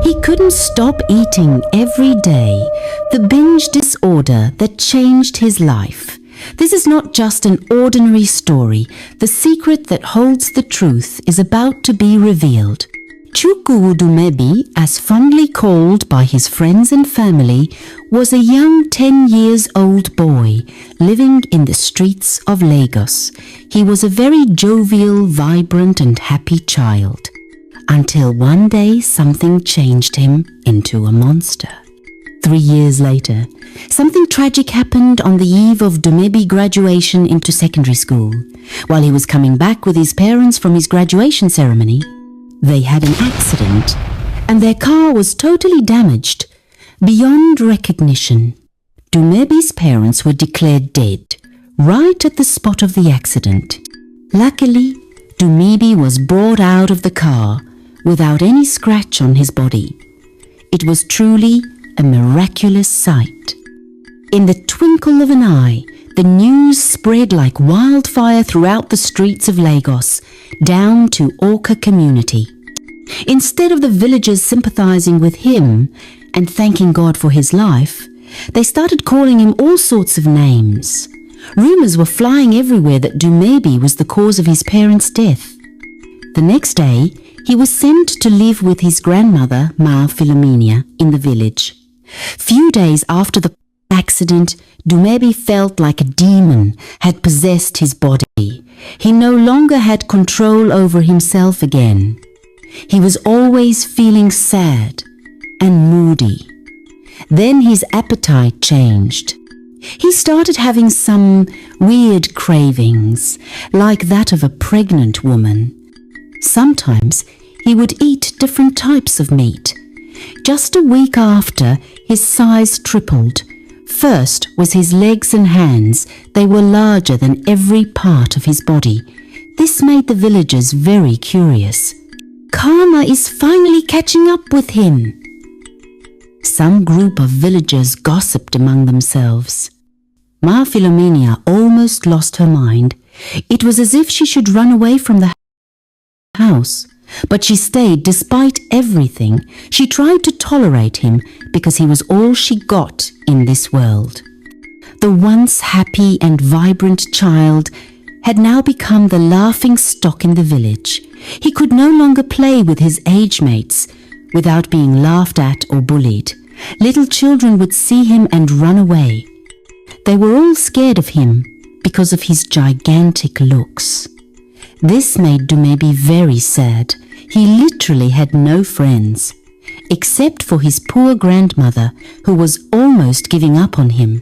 He couldn't stop eating every day, the binge disorder that changed his life. This is not just an ordinary story. The secret that holds the truth is about to be revealed. Chukwu Dumebi, as fondly called by his friends and family, was a young 10-year-old boy living in the streets of Lagos. He was a very jovial, vibrant and happy child. Until one day something changed him into a monster. 3 years later, something tragic happened on the eve of Dumebi graduation into secondary school. While he was coming back with his parents from his graduation ceremony, they had an accident and their car was totally damaged beyond recognition. Dumebi's parents were declared dead right at the spot of the accident. Luckily, Dumebi was brought out of the car without any scratch on his body. It was truly a miraculous sight. In the twinkle of an eye, the news spread like wildfire throughout the streets of Lagos, down to Awka community. Instead of the villagers sympathizing with him and thanking God for his life, they started calling him all sorts of names. Rumors were flying everywhere that Dumebi was the cause of his parents' death. The next day, he was sent to live with his grandmother, Ma Philomena, in the village. Few days after the accident, Dumebi felt like a demon had possessed his body. He no longer had control over himself again. He was always feeling sad and moody. Then his appetite changed. He started having some weird cravings, like that of a pregnant woman. Sometimes he would eat different types of meat. Just a week after, his size tripled. First was his legs and hands. They were larger than every part of his body. This made the villagers very curious. Karma is finally catching up with him. Some group of villagers gossiped among themselves. Ma Philomena almost lost her mind. It was as if she should run away from the house. But she stayed despite everything. She tried to tolerate him because he was all she got in this world. The once happy and vibrant child had now become the laughing stock in the village. He could no longer play with his age mates without being laughed at or bullied. Little children would see him and run away. They were all scared of him because of his gigantic looks. This made Dumebi very sad. He literally had no friends, except for his poor grandmother, who was almost giving up on him.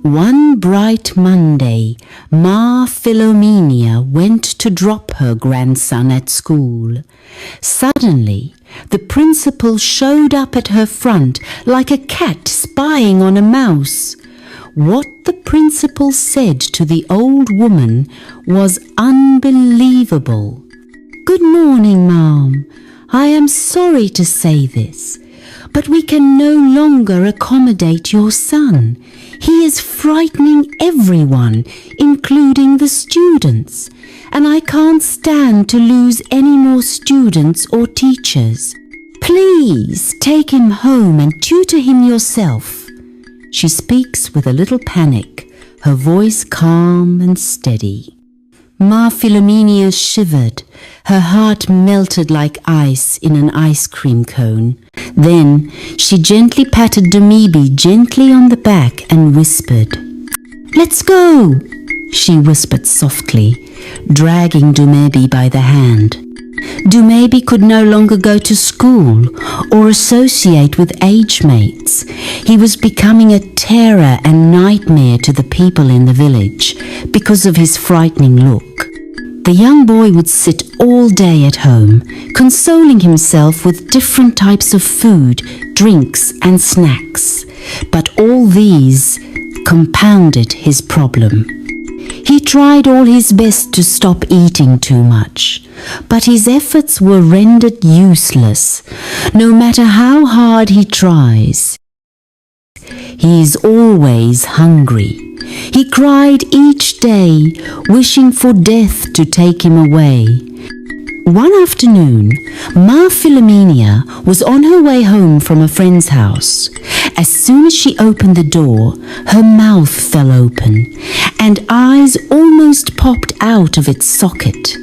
One bright Monday, Ma Philomena went to drop her grandson at school. Suddenly, the principal showed up at her front like a cat spying on a mouse. What the principal said to the old woman was unbelievable. "Good morning, ma'am. I am sorry to say this, but we can no longer accommodate your son. He is frightening everyone, including the students, and I can't stand to lose any more students or teachers. Please take him home and tutor him yourself." She speaks with a little panic, her voice calm and steady. Ma Philomena shivered. Her heart melted like ice in an ice cream cone. Then she gently patted Dumebi gently on the back and whispered, "Let's go," she whispered softly, dragging Dumebi by the hand. Dumebi could no longer go to school or associate with age mates. He was becoming a terror and nightmare to the people in the village because of his frightening look. The young boy would sit all day at home, consoling himself with different types of food, drinks and snacks. But all these compounded his problem. He tried all his best to stop eating too much, but his efforts were rendered useless. No matter how hard he tries, he is always hungry. He cried each day, wishing for death to take him away. One afternoon, Ma Philomenia was on her way home from a friend's house. As soon as she opened the door, her mouth fell open and eyes almost popped out of its socket.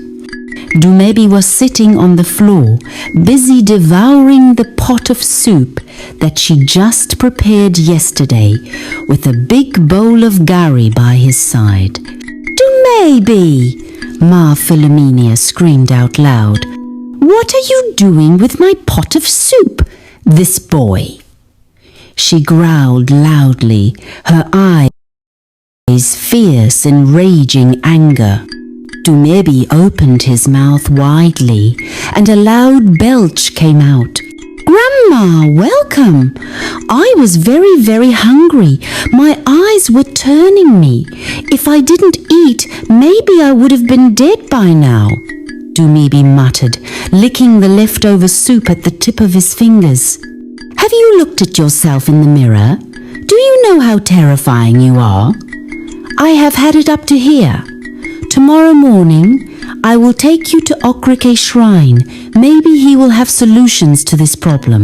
Dumebi was sitting on the floor, busy devouring the pot of soup that she just prepared yesterday, with a big bowl of gari by his side. "Dumebi!" Ma Philomenia screamed out loud. "What are you doing with my pot of soup, this boy?" She growled loudly, her eyes fierce in raging anger. Dumebi opened his mouth widely, and a loud belch came out. "Grandma, welcome! I was very, very hungry. My eyes were turning me. If I didn't eat, maybe I would have been dead by now," Dumebi muttered, licking the leftover soup at the tip of his fingers. "Have you looked at yourself in the mirror? Do you know how terrifying you are? I have had it up to here. Tomorrow morning, I will take you to Okrike Shrine. Maybe he will have solutions to this problem."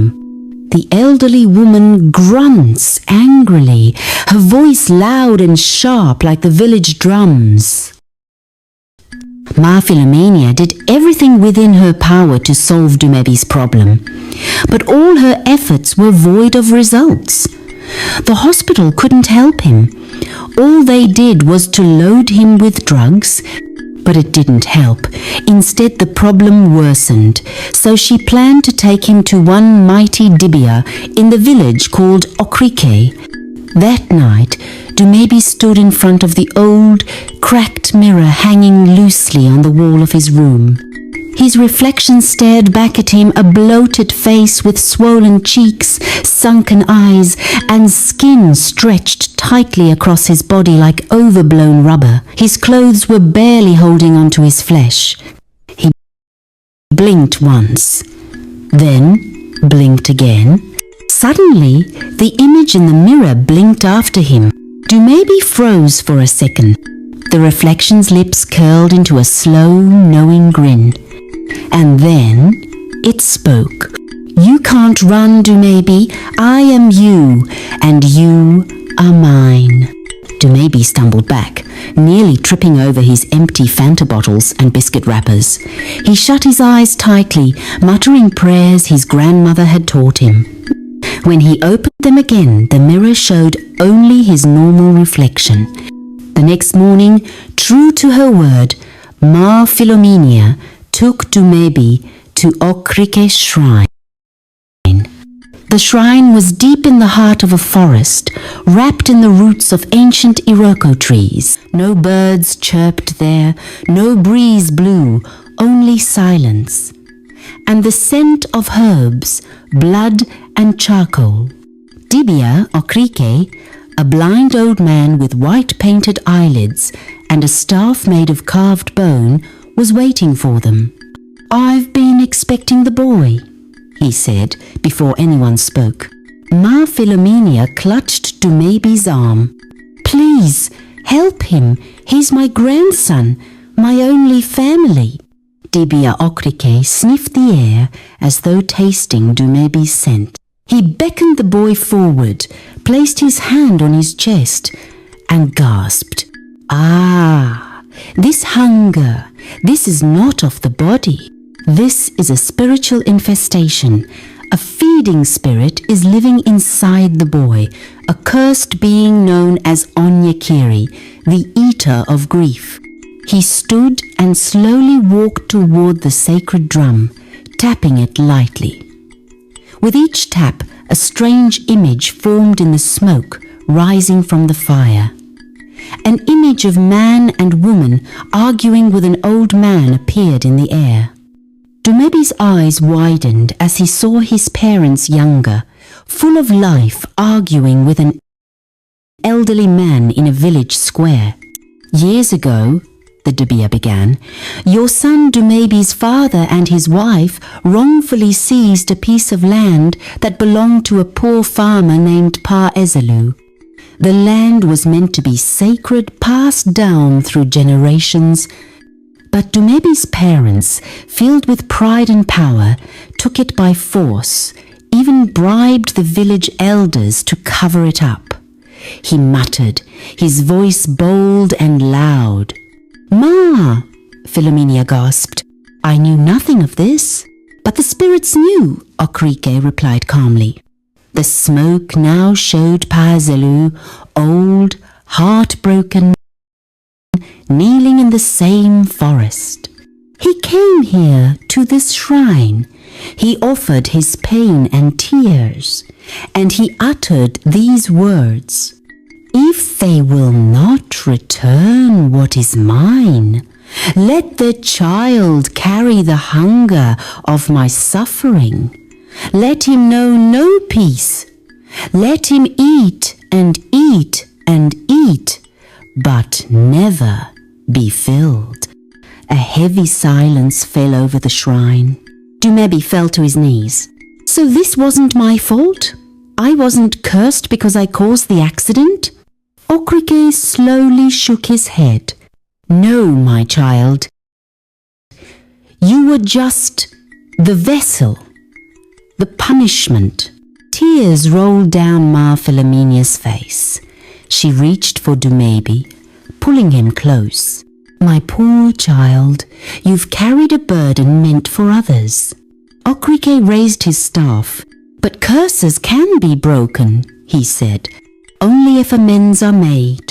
The elderly woman grunts angrily, her voice loud and sharp like the village drums. Ma Philomenia did everything within her power to solve Dumebi's problem, but all her efforts were void of results. The hospital couldn't help him. All they did was to load him with drugs, but it didn't help. Instead, the problem worsened, so she planned to take him to one mighty dibia in the village called Okrike. That night, Dumebi stood in front of the old, cracked mirror hanging loosely on the wall of his room. His reflection stared back at him, a bloated face with swollen cheeks, sunken eyes, and skin stretched tightly across his body like overblown rubber. His clothes were barely holding onto his flesh. He blinked once, then blinked again. Suddenly, the image in the mirror blinked after him. Dumebi froze for a second. The reflection's lips curled into a slow, knowing grin. And then it spoke. "You can't run, Dumebi. I am you, and you are mine." Dumebi stumbled back, nearly tripping over his empty Fanta bottles and biscuit wrappers. He shut his eyes tightly, muttering prayers his grandmother had taught him. When he opened them again, the mirror showed only his normal reflection. The next morning, true to her word, Ma Philomenia took Dumebi to Okrike Shrine. The shrine was deep in the heart of a forest, wrapped in the roots of ancient Iroko trees. No birds chirped there, no breeze blew, only silence. And the scent of herbs, blood and charcoal. Dibia Okrike, a blind old man with white painted eyelids and a staff made of carved bone, was waiting for them. "I've been expecting the boy," he said before anyone spoke. Ma Philomenia clutched Dumebi's arm. "Please, help him. He's my grandson, my only family." Dibia Okrike sniffed the air as though tasting Dumebi's scent. He beckoned the boy forward, placed his hand on his chest, and gasped. "Ah, this hunger, this is not of the body. This is a spiritual infestation. A feeding spirit is living inside the boy, a cursed being known as Onyekiri, the eater of grief." He stood and slowly walked toward the sacred drum, tapping it lightly. With each tap, a strange image formed in the smoke rising from the fire. An image of man and woman arguing with an old man appeared in the air. Dumebi's eyes widened as he saw his parents younger, full of life, arguing with an elderly man in a village square. "Years ago," the Dibia began, "your son Dumebi's father and his wife wrongfully seized a piece of land that belonged to a poor farmer named Pa Ezelu. The land was meant to be sacred, passed down through generations, But Dumebi's parents, filled with pride and power, took it by force, even bribed the village elders to cover it up. He muttered, his voice bold and loud. "Ma!" Philomenia gasped. "I knew nothing of this." "But the spirits knew," Okrike replied calmly. The smoke now showed Paezelu, old, heartbroken, kneeling in the same forest. He came here to this shrine. He offered his pain and tears, and he uttered these words: "If they will not return what is mine, let the child carry the hunger of my suffering. Let him know no peace. Let him eat and eat and eat, but never be filled." A heavy silence fell over the shrine. Dumebi fell to his knees. "So this wasn't my fault? I wasn't cursed because I caused the accident?" Okrike slowly shook his head. "No, my child. You were just the vessel, the punishment." Tears rolled down Ma Philomenia's face. She reached for Dumebi, pulling him close. "My poor child, you've carried a burden meant for others." Okrike raised his staff. "But curses can be broken," he said, "only if amends are made."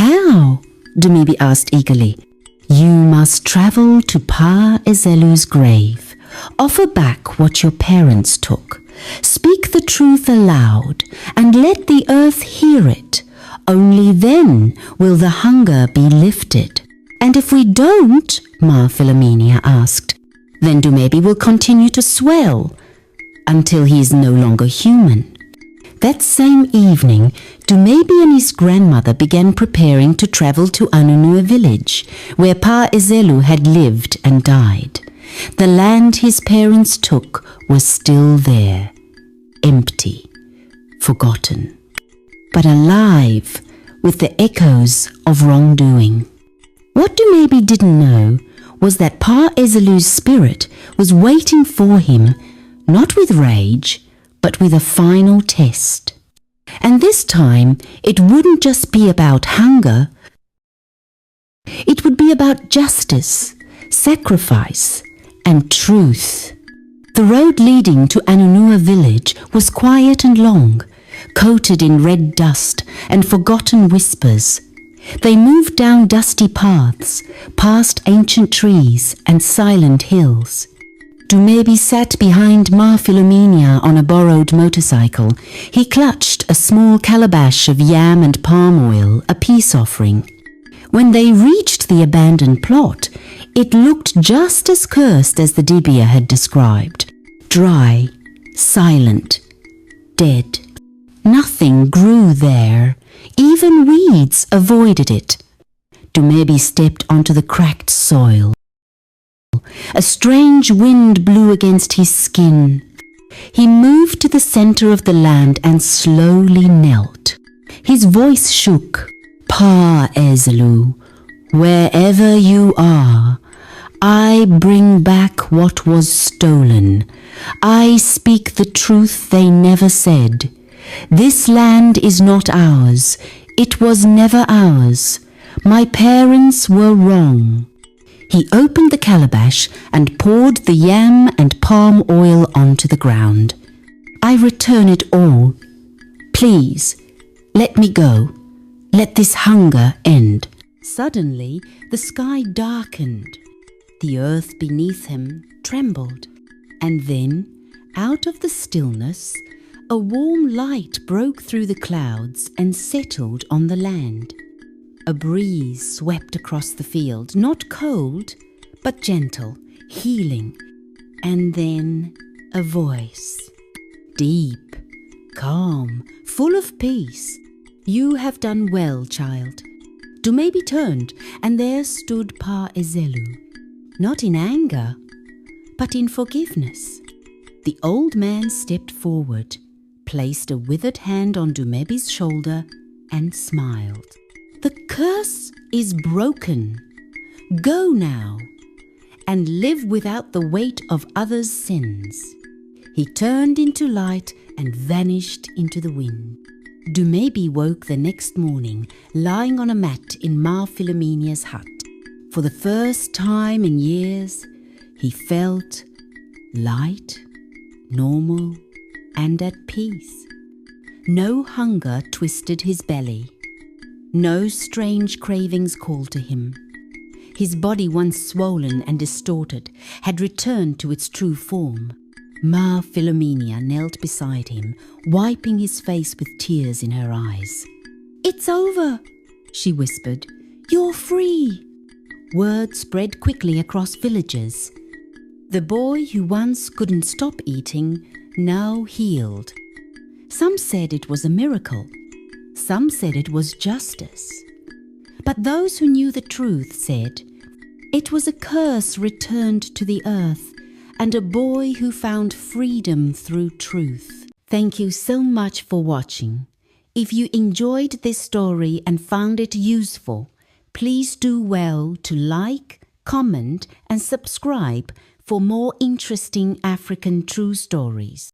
"How?" Dumebi asked eagerly. "You must travel to Pa Ezelu's grave. Offer back what your parents took. Speak the truth aloud, and let the earth hear it. Only then will the hunger be lifted." "And if we don't," Ma Philomenia asked, "then Dumebi will continue to swell until he is no longer human." That same evening, Dumebi and his grandmother began preparing to travel to Anunua village, where Pa Ezelu had lived and died. The land his parents took was still there, empty, forgotten, but alive with the echoes of wrongdoing. What Dumebi didn't know was that Pa Ezelu's spirit was waiting for him, not with rage, but with a final test. And this time, it wouldn't just be about hunger. It would be about justice, sacrifice, and truth. The road leading to Anunua village was quiet and long, coated in red dust and forgotten whispers. They moved down dusty paths, past ancient trees and silent hills. Dumebi sat behind Ma Philomenia on a borrowed motorcycle. He clutched a small calabash of yam and palm oil, a peace offering. When they reached the abandoned plot, it looked just as cursed as the Dibia had described. Dry, silent, dead. Nothing grew there. Even weeds avoided it. Dumebi stepped onto the cracked soil. A strange wind blew against his skin. He moved to the center of the land and slowly knelt. His voice shook. "Pa Ezelu, wherever you are, I bring back what was stolen. I speak the truth they never said. This land is not ours. It was never ours. My parents were wrong." He opened the calabash and poured the yam and palm oil onto the ground. "I return it all. Please, let me go. Let this hunger end." Suddenly, the sky darkened. The earth beneath him trembled. And then, out of the stillness, a warm light broke through the clouds and settled on the land. A breeze swept across the field, not cold, but gentle, healing. And then a voice, deep, calm, full of peace. "You have done well, child." Dumebi turned, and there stood Pa Ezelu, not in anger, but in forgiveness. The old man stepped forward, placed a withered hand on Dumebi's shoulder, and smiled. "The curse is broken. Go now and live without the weight of others' sins. He turned into light and vanished into the wind. Dumaybe woke the next morning lying on a mat in Ma Philomenia's hut. For the first time in years, he felt light, normal, and at peace. No hunger twisted his belly. No strange cravings called to him. His body, once swollen and distorted, had returned to its true form. Ma Philomenia knelt beside him, wiping his face with tears in her eyes. "It's over," she whispered. "You're free." Word spread quickly across villages. The boy who once couldn't stop eating now healed. Some said it was a miracle. Some said it was justice. But those who knew the truth said it was a curse returned to the earth, and a boy who found freedom through truth. Thank you so much for watching. If you enjoyed this story and found it useful, please do well to like, comment, and subscribe for more interesting African true stories.